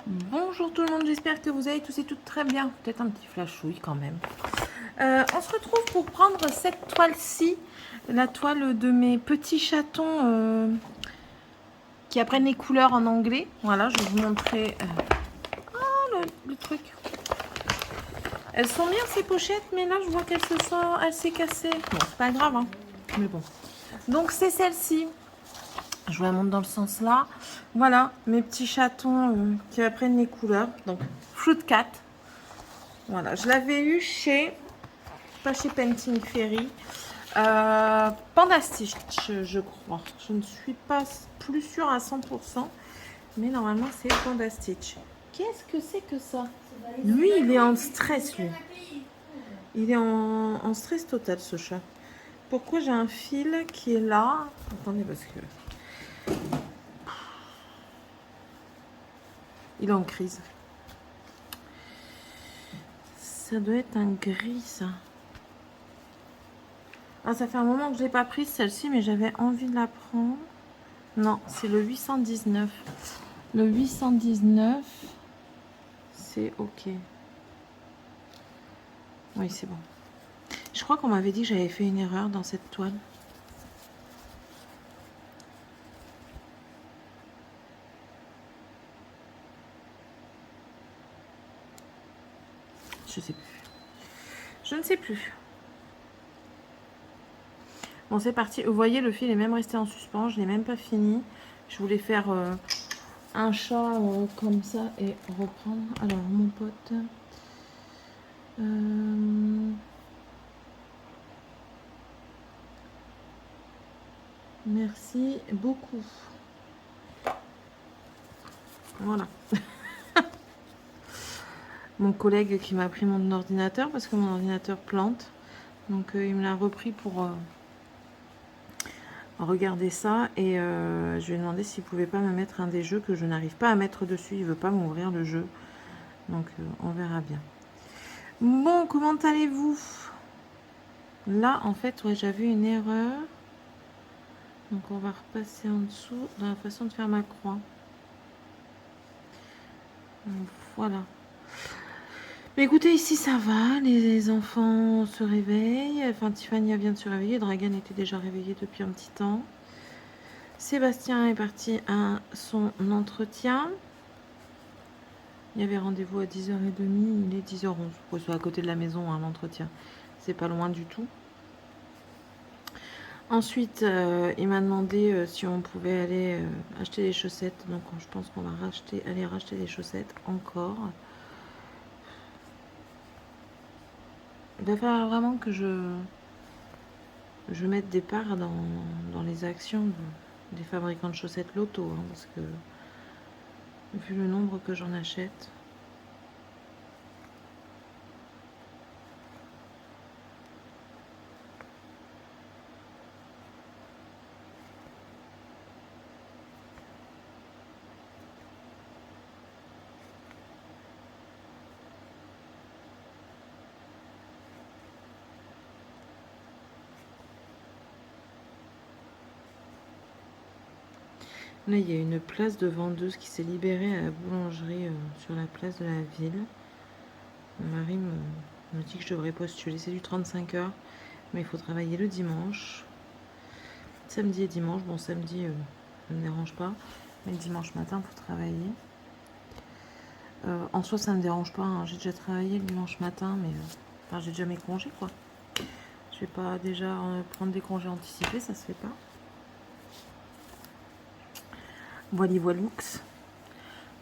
Bonjour tout le monde, j'espère que vous allez tous et toutes très bien. Peut-être un petit flashouille quand même. On se retrouve pour prendre cette toile-ci, la toile de mes petits chatons qui apprennent les couleurs en anglais. Voilà, je vais vous montrer le truc. Elles sont bien ces pochettes, mais là je vois qu'elles se sont assez cassées. Bon, c'est pas grave, hein. Mais bon. Donc c'est celle-ci. Je vous la montre dans le sens là. Voilà, mes petits chatons qui apprennent les couleurs. Donc, Fruit Cat. Voilà, je l'avais eu pas chez Painting Fairy, Panda Stitch, je crois. Je ne suis pas plus sûre à 100%, mais normalement c'est Panda Stitch. Qu'est-ce que c'est que ça? Lui, il est en stress, lui. Il est en stress total, ce chat. Pourquoi j'ai un fil qui est là? Attendez, parce que... il est en crise. Ça doit être un gris, ça. Ah, ça fait un moment que je l'ai pas prise, celle-ci, mais j'avais envie de la prendre. Non, c'est le 819. Le 819, c'est OK. Oui, c'est bon. Je crois qu'on m'avait dit que j'avais fait une erreur dans cette toile. Je sais plus. Je ne sais plus. Bon, c'est parti. Vous voyez, le fil est même resté en suspens. Je ne l'ai même pas fini. Je voulais faire un chat comme ça et reprendre. Alors, mon pote... merci beaucoup. Voilà. Mon collègue qui m'a pris mon ordinateur parce que mon ordinateur plante. Donc, il me l'a repris pour... regardez ça et je lui ai demandé s'il pouvait pas me mettre un des jeux que je n'arrive pas à mettre dessus. Il veut pas m'ouvrir le jeu, donc on verra bien. Bon, comment allez-vous? Là en fait ouais, j'avais une erreur, donc on va repasser en dessous dans la façon de faire ma croix. Donc, voilà. Mais écoutez, ici ça va, les enfants se réveillent, enfin Tiffany vient de se réveiller, Dragan était déjà réveillé depuis un petit temps. Sébastien est parti à son entretien. Il y avait rendez-vous à 10h30, il est 10h11. C'est à côté de la maison, hein, l'entretien. C'est pas loin du tout. Ensuite, il m'a demandé si on pouvait aller acheter des chaussettes. Donc, je pense qu'on va aller racheter des chaussettes encore. Il va falloir vraiment que je mette des parts dans les actions des fabricants de chaussettes Lotto. Hein, parce que, vu le nombre que j'en achète... Là, il y a une place de vendeuse qui s'est libérée à la boulangerie sur la place de la ville. Mon mari me dit que je devrais postuler. C'est du 35 heures, mais il faut travailler le dimanche. Samedi et dimanche. Bon, samedi, ça ne me dérange pas. Mais le dimanche matin, il faut travailler. En soi, ça ne me dérange pas. Hein. J'ai déjà travaillé le dimanche matin, mais enfin, j'ai déjà mes congés, quoi. Je vais pas déjà prendre des congés anticipés, ça se fait pas. Voili voiloux.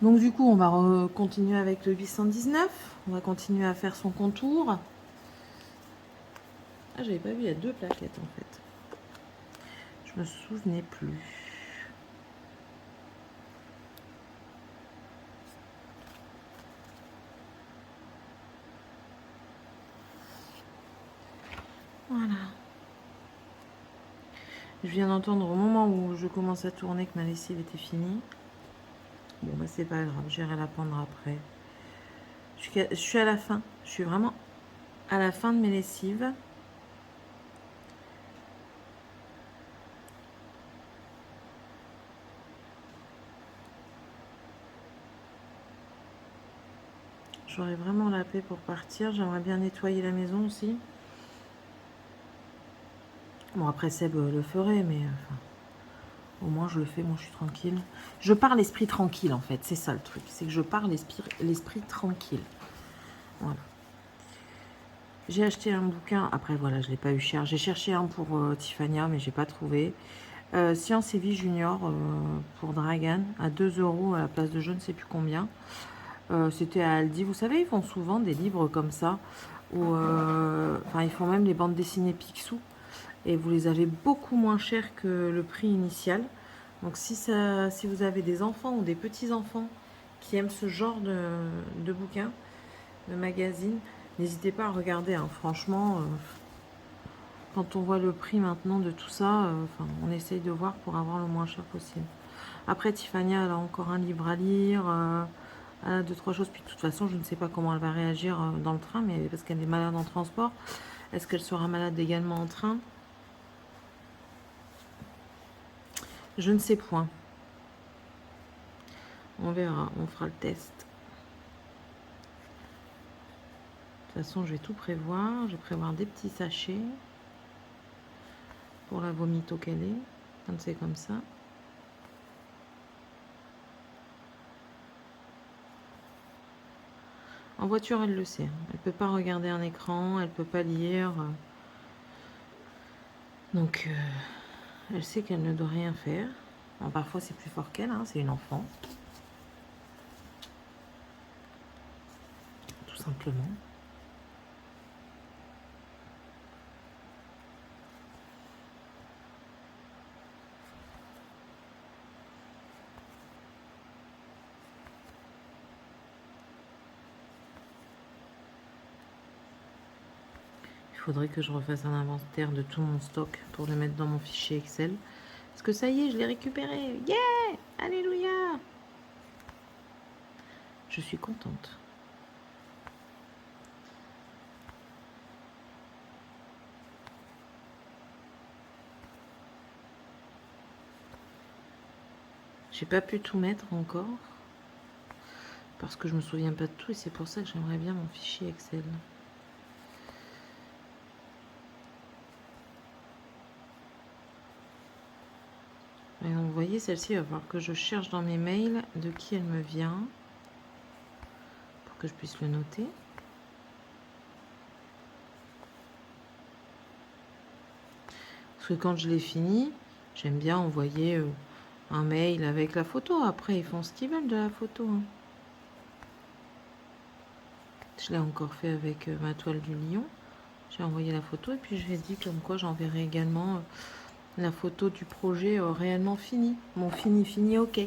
Donc du coup, on va continuer avec le 819. On va continuer à faire son contour. Ah, j'avais pas vu, il y a deux plaquettes en fait. Je me souvenais plus. Voilà. Je viens d'entendre au moment où je commence à tourner que ma lessive était finie. Bon, bah c'est pas grave, j'irai la prendre après. Je suis à la fin. Je suis vraiment à la fin de mes lessives. J'aurais vraiment la paix pour partir. J'aimerais bien nettoyer la maison aussi. Bon, après, Seb le ferait, mais enfin, au moins je le fais, moi je suis tranquille. Je pars l'esprit tranquille, en fait. C'est ça le truc. C'est que je pars l'esprit tranquille. Voilà. J'ai acheté un bouquin. Après, voilà, je ne l'ai pas eu cher. J'ai cherché un pour Tiffania, mais j'ai pas trouvé. Science et Vie Junior pour Dragan à 2 € à la place de je ne sais plus combien. C'était à Aldi. Vous savez, ils font souvent des livres comme ça. Où, enfin, ils font même des bandes dessinées Picsou. Et vous les avez beaucoup moins cher que le prix initial. Donc si vous avez des enfants ou des petits-enfants qui aiment ce genre de bouquins, de magazines, n'hésitez pas à regarder. Hein. Franchement, quand on voit le prix maintenant de tout ça, enfin, on essaye de voir pour avoir le moins cher possible. Après, Tiffania, elle a encore un livre à lire. Elle a 2-3 choses. Puis de toute façon, je ne sais pas comment elle va réagir dans le train, mais parce qu'elle est malade en transport. Est-ce qu'elle sera malade également en train? Je ne sais point. On verra, on fera le test. De toute façon, je vais tout prévoir. Je vais prévoir des petits sachets pour la vomito qu'elle est, quand c'est comme ça. En voiture, elle le sait. Elle peut pas regarder un écran, elle peut pas lire. Donc, elle sait qu'elle ne doit rien faire. Bon, parfois, c'est plus fort qu'elle, hein, c'est une enfant. Tout simplement. Il faudrait que je refasse un inventaire de tout mon stock pour le mettre dans mon fichier Excel. Parce que ça y est, je l'ai récupéré. Yeah! Alléluia! Je suis contente. J'ai pas pu tout mettre encore. Parce que je me souviens pas de tout et c'est pour ça que j'aimerais bien mon fichier Excel. Et donc, vous voyez, celle-ci, il va falloir que je cherche dans mes mails de qui elle me vient pour que je puisse le noter. Parce que quand je l'ai fini, j'aime bien envoyer un mail avec la photo. Après, ils font ce qu'ils veulent de la photo. Hein. Je l'ai encore fait avec ma toile du lion. J'ai envoyé la photo et puis je lui ai dit comme quoi j'enverrai également la photo du projet réellement fini. Mon fini, ok.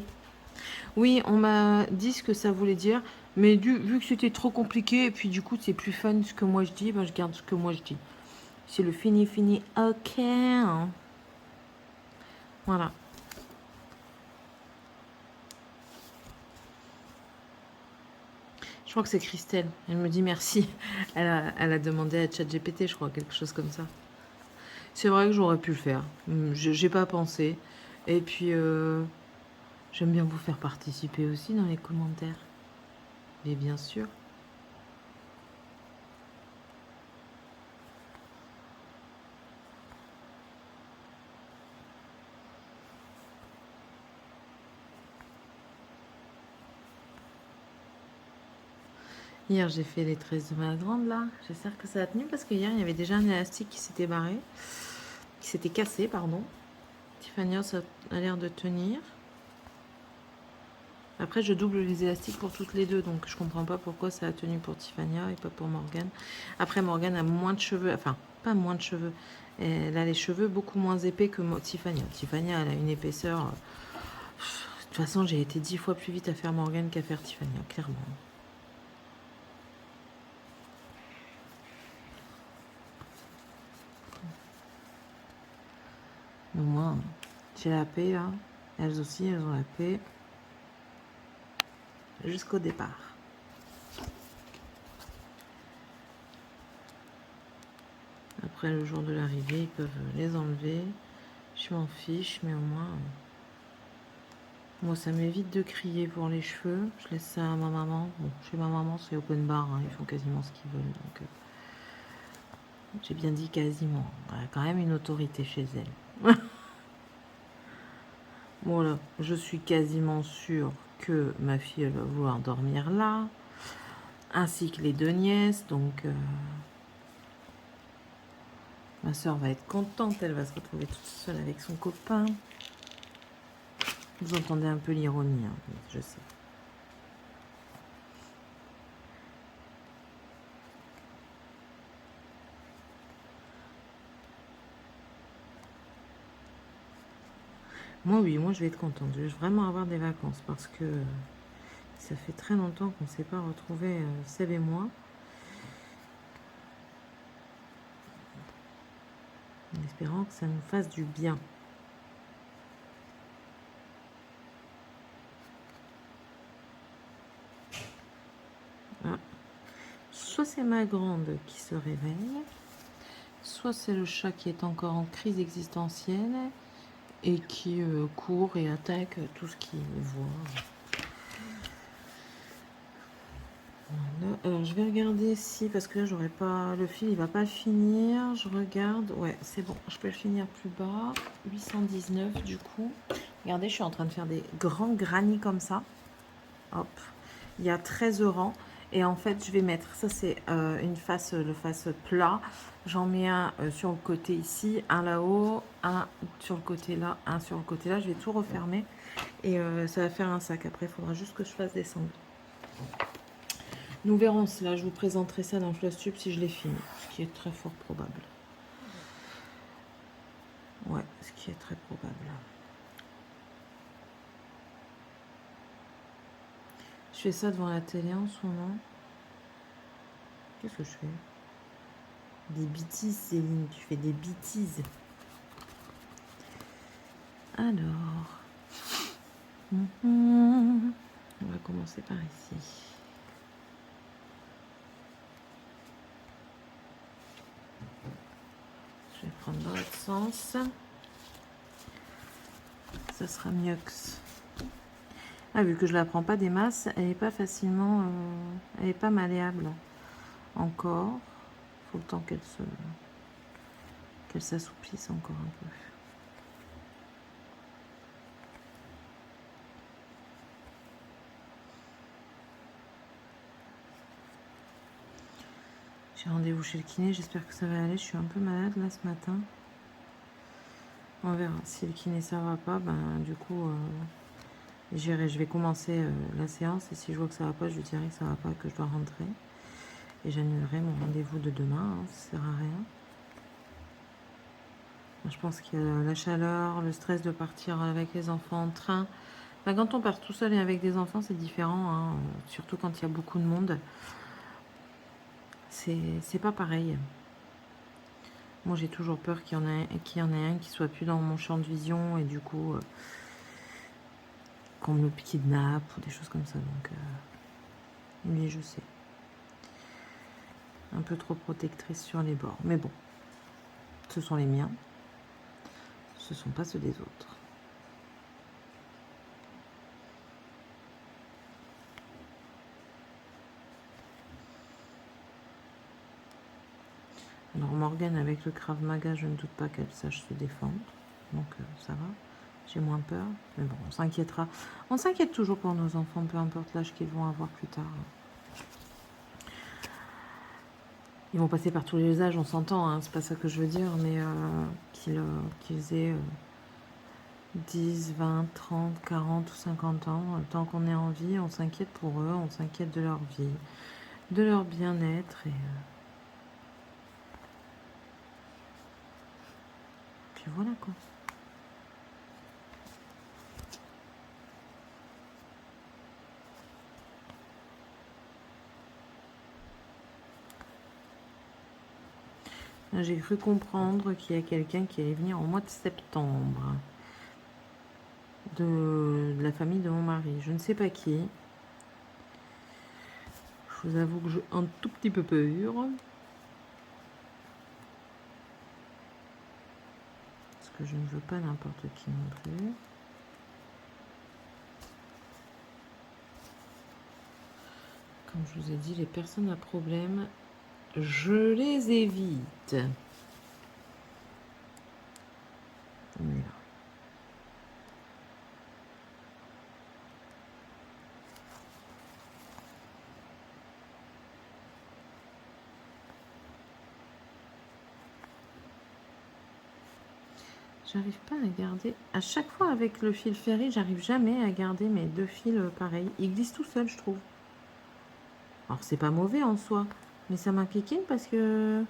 Oui, on m'a dit ce que ça voulait dire, mais vu que c'était trop compliqué, et puis du coup c'est plus fun ce que moi je dis, ben je garde ce que moi je dis. C'est le fini, ok. Voilà. Je crois que c'est Christelle. Elle me dit merci. Elle a demandé à ChatGPT, je crois, quelque chose comme ça. C'est vrai que j'aurais pu le faire. J'ai pas pensé. Et puis, j'aime bien vous faire participer aussi dans les commentaires. Mais bien sûr. Hier, j'ai fait les tresses de ma grande, là. J'espère que ça a tenu, parce que hier, il y avait déjà un élastique qui s'était barré. Qui s'était cassé, pardon. Tiffany, ça a l'air de tenir. Après, je double les élastiques pour toutes les deux, donc je comprends pas pourquoi ça a tenu pour Tiffania et pas pour Morgane. Après, Morgane a moins de cheveux, enfin, pas moins de cheveux. Elle a les cheveux beaucoup moins épais que Tiffania. Tiffania, elle a une épaisseur. De toute façon, j'ai été 10 fois plus vite à faire Morgane qu'à faire Tiffania, clairement. Mais moi, j'ai la paix, là. Elles aussi, elles ont la paix. Jusqu'au départ. Après, le jour de l'arrivée, ils peuvent les enlever. Je m'en fiche, mais au moins... Moi, ça m'évite de crier pour les cheveux. Je laisse ça à ma maman. Bon, chez ma maman, c'est open bar. Hein. Ils font quasiment ce qu'ils veulent. Donc, j'ai bien dit quasiment. Elle a quand même une autorité chez elle. Voilà. Je suis quasiment sûre que ma fille, elle va vouloir dormir là. Ainsi que les deux nièces. Donc, ma soeur va être contente. Elle va se retrouver toute seule avec son copain. Vous entendez un peu l'ironie, hein, je sais. Moi, oui, moi, je vais être contente. Je vais vraiment avoir des vacances parce que ça fait très longtemps qu'on ne s'est pas retrouvés, Seb et moi. En espérant que ça nous fasse du bien. Ah. Soit c'est ma grande qui se réveille, soit c'est le chat qui est encore en crise existentielle et qui court et attaque tout ce qu'il voit. Voilà. Alors je vais regarder si, parce que là j'aurais pas le fil, il va pas le finir. Je regarde, ouais c'est bon, je peux le finir plus bas. 819 du coup. Regardez, je suis en train de faire des grands granits comme ça. Hop, il y a 13 rangs. Et en fait, je vais mettre, ça c'est une face, le face plat. J'en mets un sur le côté ici, un là-haut, un sur le côté là, un sur le côté là. Je vais tout refermer et ça va faire un sac. Après, il faudra juste que je fasse descendre. Nous verrons cela. Je vous présenterai ça dans Flosstube si je l'ai fini, ce qui est très fort probable. Ouais, ce qui est très probable. Je fais ça devant la télé en ce moment. Qu'est-ce que je fais? Des bêtises, Céline. Tu fais des bêtises. Alors. On va commencer par ici. Je vais prendre dans l'autre sens. Ça sera mieux que... Ah, vu que je la prends pas des masses, elle est pas facilement... elle est pas malléable. Encore. Faut le temps qu'elle s'assouplisse encore un peu. J'ai rendez-vous chez le kiné, j'espère que ça va aller. Je suis un peu malade là ce matin. On verra. Si le kiné ça va pas, ben du coup je vais commencer la séance et si je vois que ça va pas, je lui dirai que ça va pas, que je dois rentrer. Et j'annulerai mon rendez-vous de demain, hein, ça sert à rien. Je pense qu'il y a la chaleur, le stress de partir avec les enfants en train. Enfin, quand on part tout seul et avec des enfants, c'est différent, hein, surtout quand il y a beaucoup de monde. C'est pas pareil. Moi, j'ai toujours peur qu'il y en ait un qui soit plus dans mon champ de vision et du coup, qu'on me kidnappe ou des choses comme ça. Donc, oui, je sais. Un peu trop protectrice sur les bords. Mais bon, ce sont les miens. Ce ne sont pas ceux des autres. Alors Morgane avec le Krav Maga, je ne doute pas qu'elle sache se défendre. Donc ça va. J'ai moins peur. Mais bon, on s'inquiétera. On s'inquiète toujours pour nos enfants, peu importe l'âge qu'ils vont avoir plus tard. Ils vont passer par tous les âges, on s'entend, hein, c'est pas ça que je veux dire, mais qu'ils aient 10, 20, 30, 40 ou 50 ans, tant qu'on est en vie, on s'inquiète pour eux, on s'inquiète de leur vie, de leur bien-être et puis voilà quoi. J'ai cru comprendre qu'il y a quelqu'un qui allait venir au mois de septembre de la famille de mon mari. Je ne sais pas qui. Je vous avoue que j'ai un tout petit peu peur. Parce que je ne veux pas n'importe qui non plus. Comme je vous ai dit, les personnes à problème, je les évite. On est là. J'arrive pas à garder. À chaque fois avec le fil ferry, j'arrive jamais à garder mes deux fils pareils. Ils glissent tout seuls, je trouve. Alors c'est pas mauvais en soi, mais ça m'inquiète parce que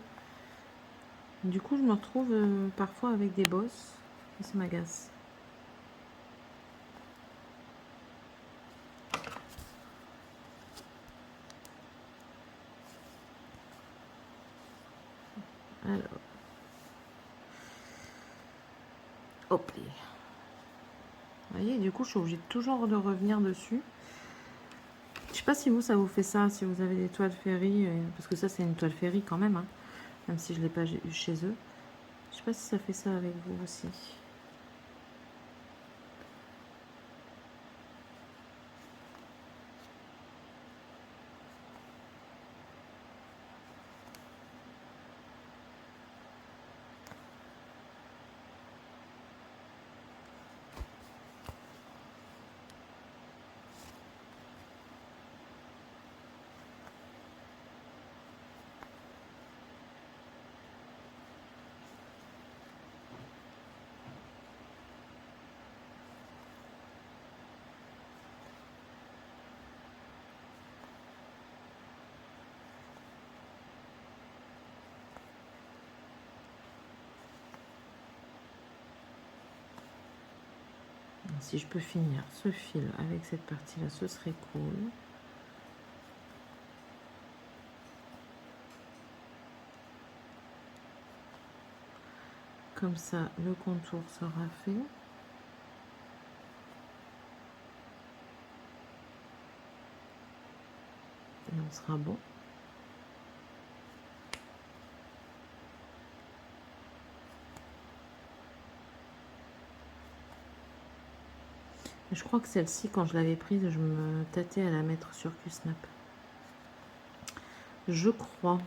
du coup je me retrouve parfois avec des bosses et ça m'agace. Alors, hop là. Vous voyez, du coup je suis obligée toujours de revenir dessus. Je sais pas si vous, ça vous fait ça, si vous avez des toiles ferry, parce que ça c'est une toile ferry quand même, hein, même si je l'ai pas eu chez eux. Je sais pas si ça fait ça avec vous aussi. Si je peux finir ce fil avec cette partie-là, ce serait cool. Comme ça, le contour sera fait. Et on sera bon. Je crois que celle-ci, quand je l'avais prise, je me tâtais à la mettre sur Q-Snap. Je crois.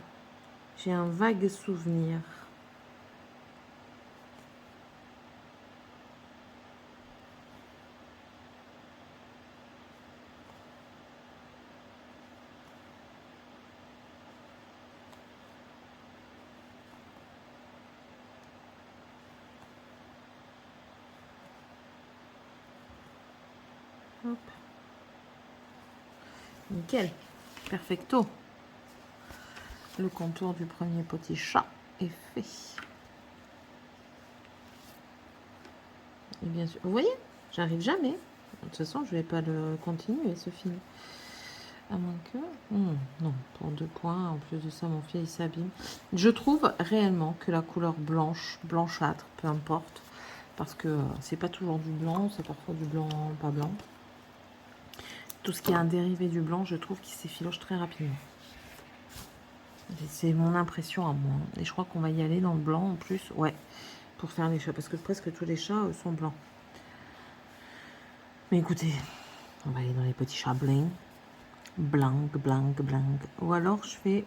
J'ai un vague souvenir. Hop. Nickel. Perfecto. Le contour du premier petit chat est fait. Et bien sûr, vous voyez, j'arrive jamais. De toute façon, je vais pas le continuer, ce fil. À moins que... non, pour 2 points. En plus de ça, mon fil s'abîme. Je trouve réellement que la couleur blanche, blanchâtre, peu importe, parce que c'est pas toujours du blanc, c'est parfois du blanc pas blanc. Tout ce qui est un dérivé du blanc, je trouve qu'il s'effiloche très rapidement. C'est mon impression à moi. Et je crois qu'on va y aller dans le blanc en plus. Ouais, pour faire les chats. Parce que presque tous les chats sont blancs. Mais écoutez, on va aller dans les petits chats blancs. Blanc, blanc, blanc. Ou alors je fais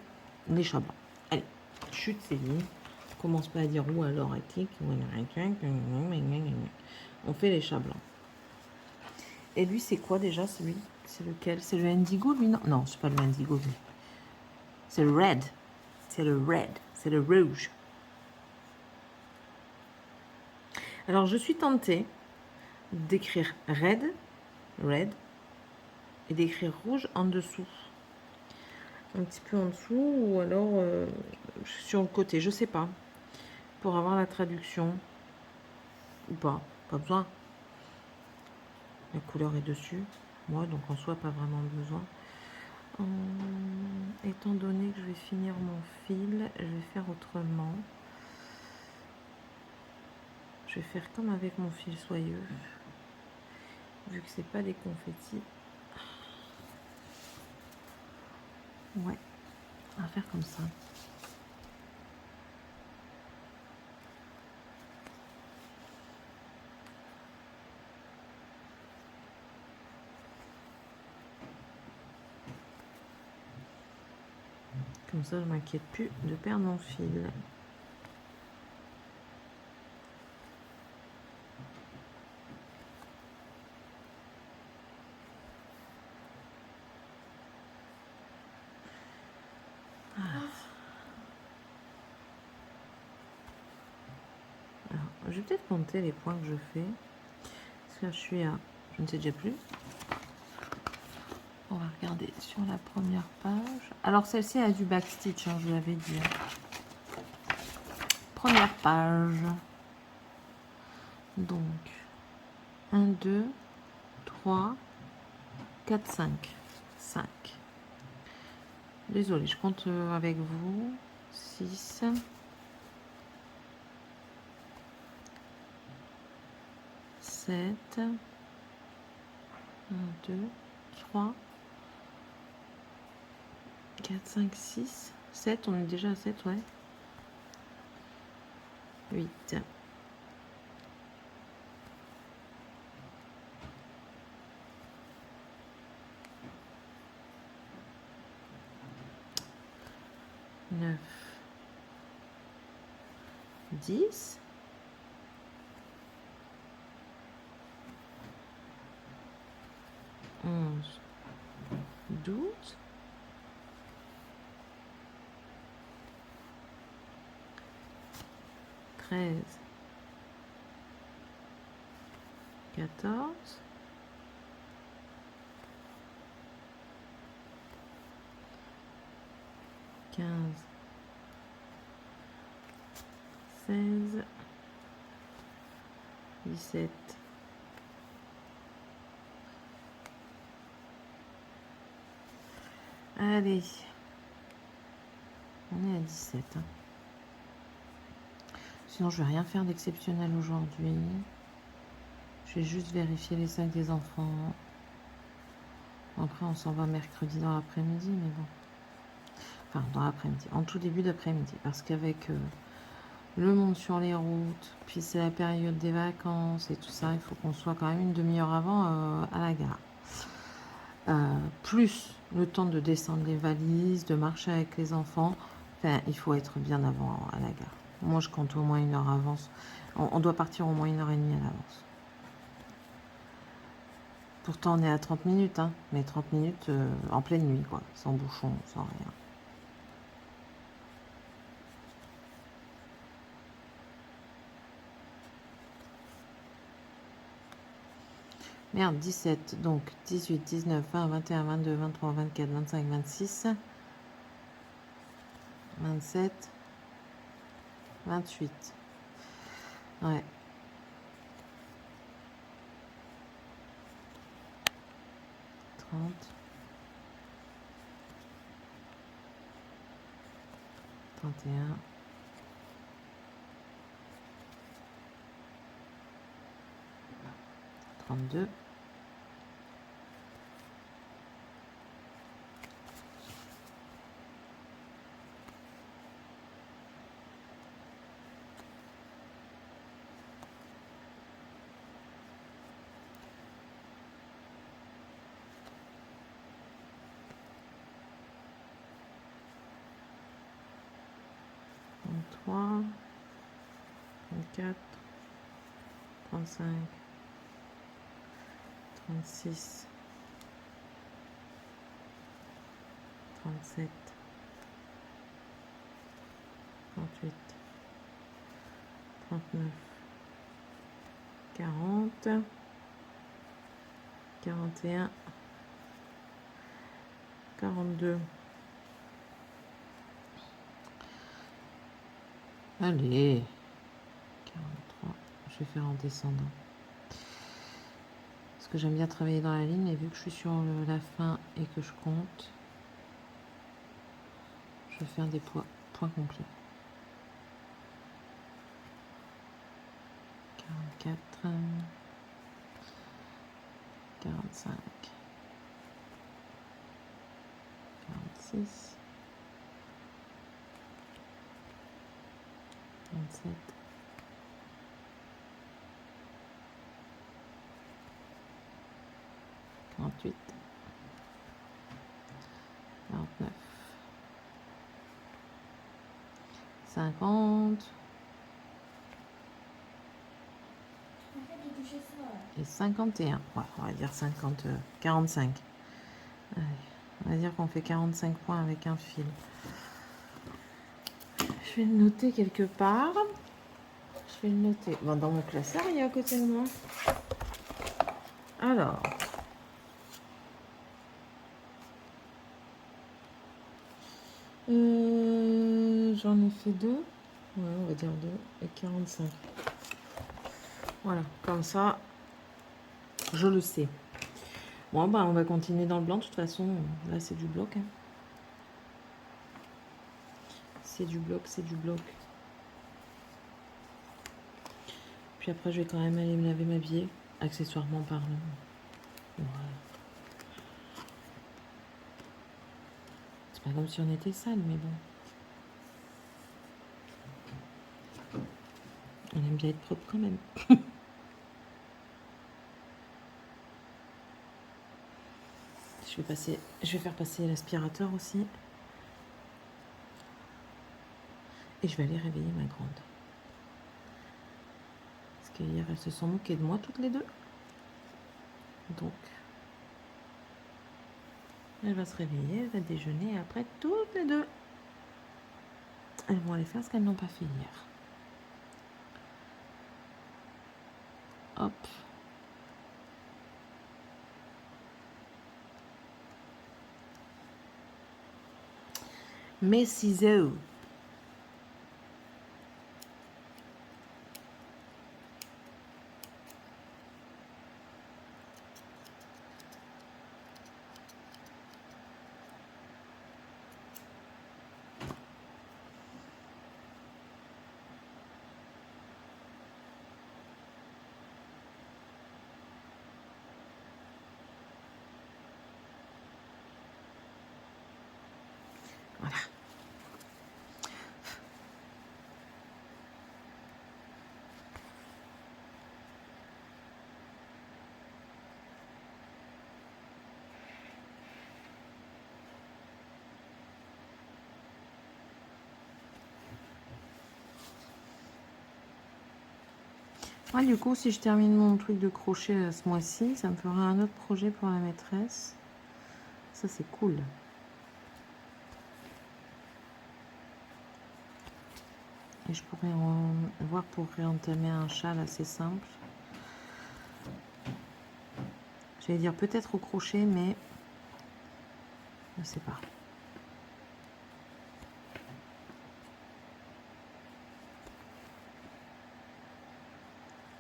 les chats blancs. Allez, chute Céline. Commence pas à dire ou alors éthique. On fait les chats blancs. Et lui, c'est quoi déjà celui? C'est lequel? C'est le indigo lui? Non, non, c'est pas le indigo lui. C'est le red. C'est le red. C'est le rouge. Alors, je suis tentée d'écrire red, et d'écrire rouge en dessous. Un petit peu en dessous, ou alors sur le côté, je sais pas. Pour avoir la traduction. Ou pas. Pas besoin. La couleur est dessus. Moi, donc en soi, pas vraiment besoin. Étant donné que je vais finir mon fil, je vais faire autrement. Je vais faire comme avec mon fil soyeux. Vu que c'est pas des confettis. Ouais, on va faire comme ça. Comme ça, je m'inquiète plus de perdre mon fil. Alors, je vais peut-être compter les points que je fais. Parce que là, je suis à... Je ne sais déjà plus. On va regarder sur la première page. Alors, celle-ci a du backstitch, hein, je vous l'avais dit. Première page. Donc, 1, 2, 3, 4, 5. 5. Désolée, je compte avec vous. 6. 7. 1, 2, 3, 4, 5, 6. 7, on est déjà à 7, ouais. 8. 9. 10. 11. 12. 13. 14. 15. 16. 17. Allez. On est à 17. Hein. Sinon, je vais rien faire d'exceptionnel aujourd'hui. Je vais juste vérifier les sacs des enfants. Après, on s'en va mercredi dans l'après-midi, mais bon. Enfin, dans l'après-midi. En tout début d'après-midi. Parce qu'avec le monde sur les routes, puis c'est la période des vacances et tout ça, il faut qu'on soit quand même une demi-heure avant à la gare. Plus le temps de descendre les valises, de marcher avec les enfants. Enfin, il faut être bien avant à la gare. Moi, je compte au moins une heure avance. On doit partir au moins 1h30 à l'avance. Pourtant, on est à 30 minutes, hein, mais 30 minutes en pleine nuit, quoi, sans bouchon, sans rien. Merde, 17, donc 18, 19, 20, 21, 22, 23, 24, 25, 26, 27, 28. Ouais. 30. 31. 32. 33, 34, 35, 36, 37, 38, 39, 40, 41, 42. Allez, 43. Je vais faire en descendant. Parce que j'aime bien travailler dans la ligne, et vu que je suis sur la fin et que je compte, je vais faire des points complets. 44, 45, 46, 27, 48, 49, 50 et 51. Ouais, on va dire 50, 45. Allez, on va dire qu'on fait 45 points avec un fil. Je vais le noter quelque part. Je vais le noter dans mon classeur, il est à côté de moi. Alors, j'en ai fait 2. Ouais, on va dire 2 et 45. Voilà, comme ça, je le sais. Bon, bah, on va continuer dans le blanc. De toute façon, là, c'est du bloc. Hein. C'est du bloc, c'est du bloc. Puis après, je vais quand même aller me laver, m'habiller, accessoirement parlant. Voilà. C'est pas comme si on était sale, mais bon. On aime bien être propre quand même. Je vais faire passer l'aspirateur aussi. Et je vais aller réveiller ma grande. Parce qu'hier, elles se sont moquées de moi toutes les deux. Donc, elle va se réveiller, elle va déjeuner. Et après, toutes les deux, elles vont aller faire ce qu'elles n'ont pas fait hier. Hop. Mes ciseaux. Voilà. Moi, du coup, si je termine mon truc de crochet ce mois-ci, ça me fera un autre projet pour la maîtresse. Ça, c'est cool. Et je pourrais voir pour réentamer un châle assez simple. J'allais dire peut-être au crochet, mais je ne sais pas.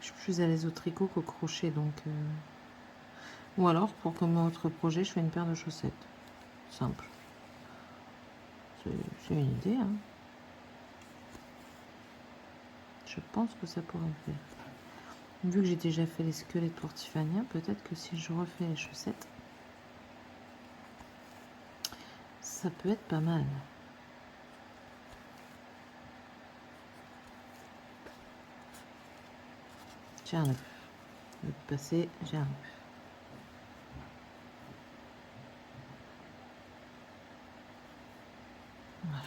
Je suis plus à l'aise au tricot qu'au crochet, donc... Ou alors, pour comme autre projet, je fais une paire de chaussettes. Simple. C'est une idée, hein. Je pense que ça pourrait le faire. Vu que j'ai déjà fait les squelettes pour Tiffany, peut-être que si je refais les chaussettes, ça peut être pas mal. J'ai un œuf. Le passé, j'ai un œuf. Voilà.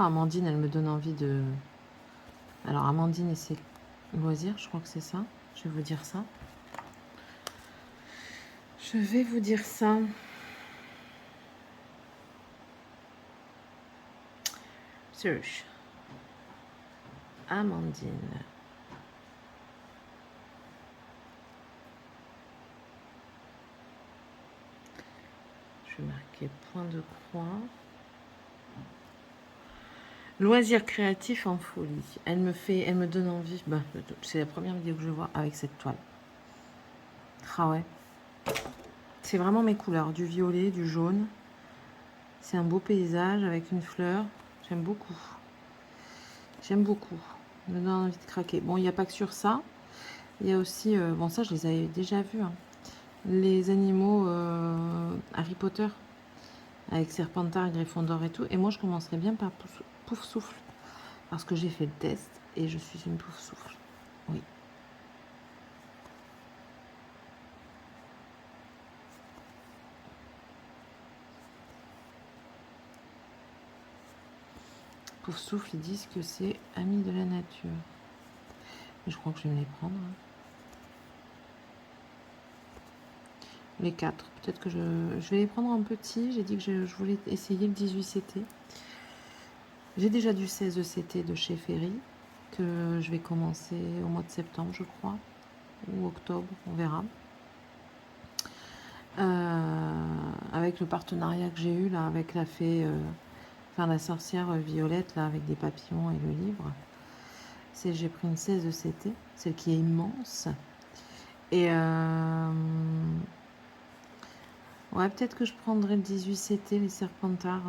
Ah, Amandine, elle me donne envie de... Alors, Amandine et ses loisirs, je crois que c'est ça. Je vais vous dire ça. Je vais vous dire ça. Search. Amandine. Je vais marquer point de croix. Loisirs créatifs en folie. Elle me donne envie. Bah, c'est la première vidéo que je vois avec cette toile. Ah ouais. C'est vraiment mes couleurs, du violet, du jaune. C'est un beau paysage avec une fleur. J'aime beaucoup. J'aime beaucoup. Ça me donne envie de craquer. Bon, il n'y a pas que sur ça. Il y a aussi, bon ça je les avais déjà vus, hein, les animaux Harry Potter avec Serpentard, Gryffondor et tout. Et moi je commencerai bien par Poufsouffle parce que j'ai fait le test et je suis une Poufsouffle. Oui. Poufsouffle, ils disent que c'est ami de la nature. Mais je crois que je vais me les prendre. Hein. Les 4. Peut-être que je vais les prendre en petit. J'ai dit que je voulais essayer le 18 CT. J'ai déjà du 16 CT de chez Ferry que je vais commencer au mois de septembre, je crois, ou octobre, on verra. Avec le partenariat que j'ai eu là avec la fée, enfin la sorcière Violette là avec des papillons et le livre. J'ai pris une 16 CT, celle qui est immense. Et ouais, peut-être que je prendrai le 18 CT, les Serpentards,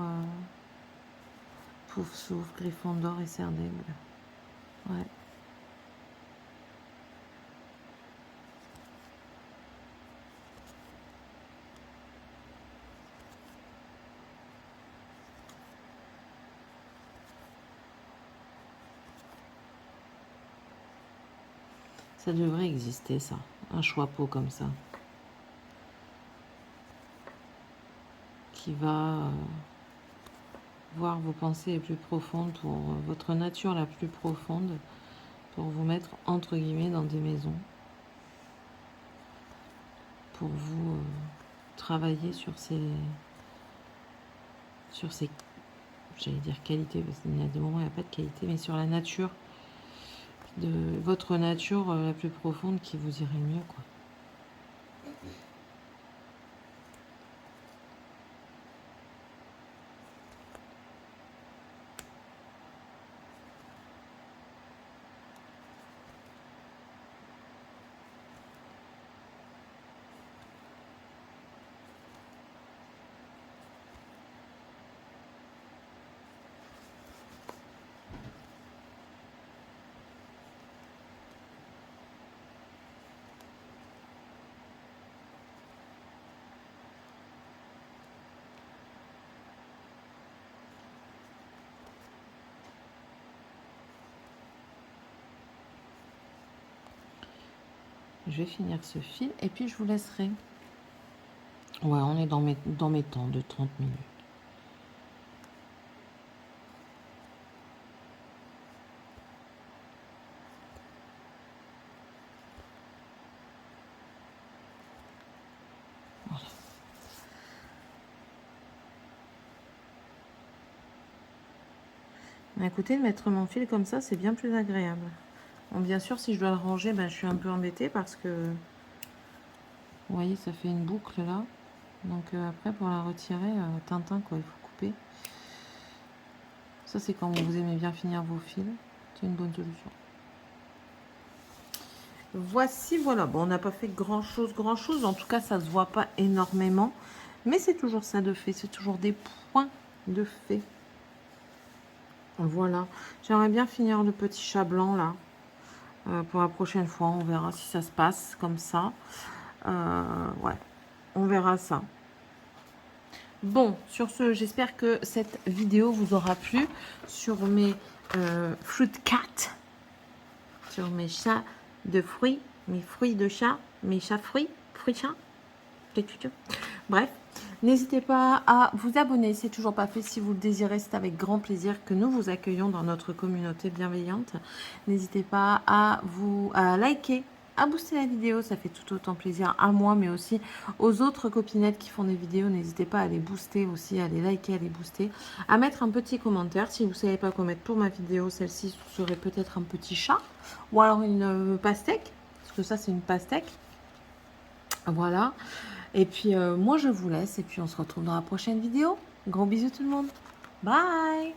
Poufsouffle, Gryffondor et Serdaigle. Ouais. Ça devrait exister, ça. Un choix-peau comme ça. Qui va voir vos pensées les plus profondes, pour votre nature la plus profonde, pour vous mettre, entre guillemets, dans des maisons. Pour vous travailler sur ces j'allais dire qualité, parce qu'il y a des moments où il n'y a pas de qualité, mais sur la nature, de votre nature la plus profonde qui vous irait mieux, quoi. Je vais finir ce fil et puis je vous laisserai. Ouais, on est dans mes temps de 30 minutes. Voilà. Écoutez, mettre mon fil comme ça, c'est bien plus agréable. Bon, bien sûr, si je dois le ranger, ben, je suis un peu embêtée parce que, vous voyez, ça fait une boucle là. Donc après, pour la retirer, Tintin, quoi, il faut couper. Ça, c'est quand vous aimez bien finir vos fils. C'est une bonne solution. Voici, voilà. Bon, on n'a pas fait grand-chose. En tout cas, ça se voit pas énormément. Mais c'est toujours ça de fait. C'est toujours des points de fait. Voilà. J'aimerais bien finir le petit chat blanc, là. Pour la prochaine fois, on verra si ça se passe comme ça. Ouais, on verra ça. Bon, sur ce, j'espère que cette vidéo vous aura plu sur mes fruit cat, sur mes chats de fruits, mes fruits de chat, mes chats fruits chats. Bref, n'hésitez pas à vous abonner, c'est toujours pas fait. Si vous le désirez, c'est avec grand plaisir que nous vous accueillons dans notre communauté bienveillante. N'hésitez pas à liker, à booster la vidéo, ça fait tout autant plaisir à moi, mais aussi aux autres copinettes qui font des vidéos. N'hésitez pas à les booster aussi, à les liker, à les booster, à mettre un petit commentaire. Si vous ne savez pas quoi mettre pour ma vidéo, celle-ci serait peut-être un petit chat, ou alors une pastèque, parce que ça c'est une pastèque. Voilà. Et puis moi je vous laisse, et puis on se retrouve dans la prochaine vidéo. Gros bisous tout le monde. Bye.